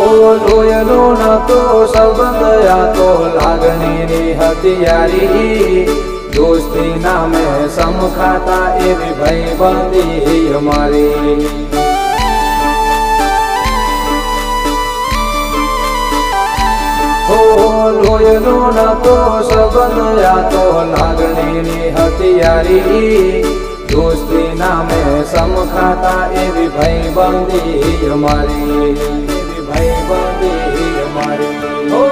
લોયનો નતો સંબંધ આ તો લાગણીની હથિયારી દોસ્તી નામે સમખાતા એવી ભાઈબંધી અમારી લોયનો નતો સંબંધ આ તો લાગણીની હથિયારી દોસ્તી નામે સમખાતા એવી ભાઈબંધી અમારી એવી ભાઈબંધી અમારી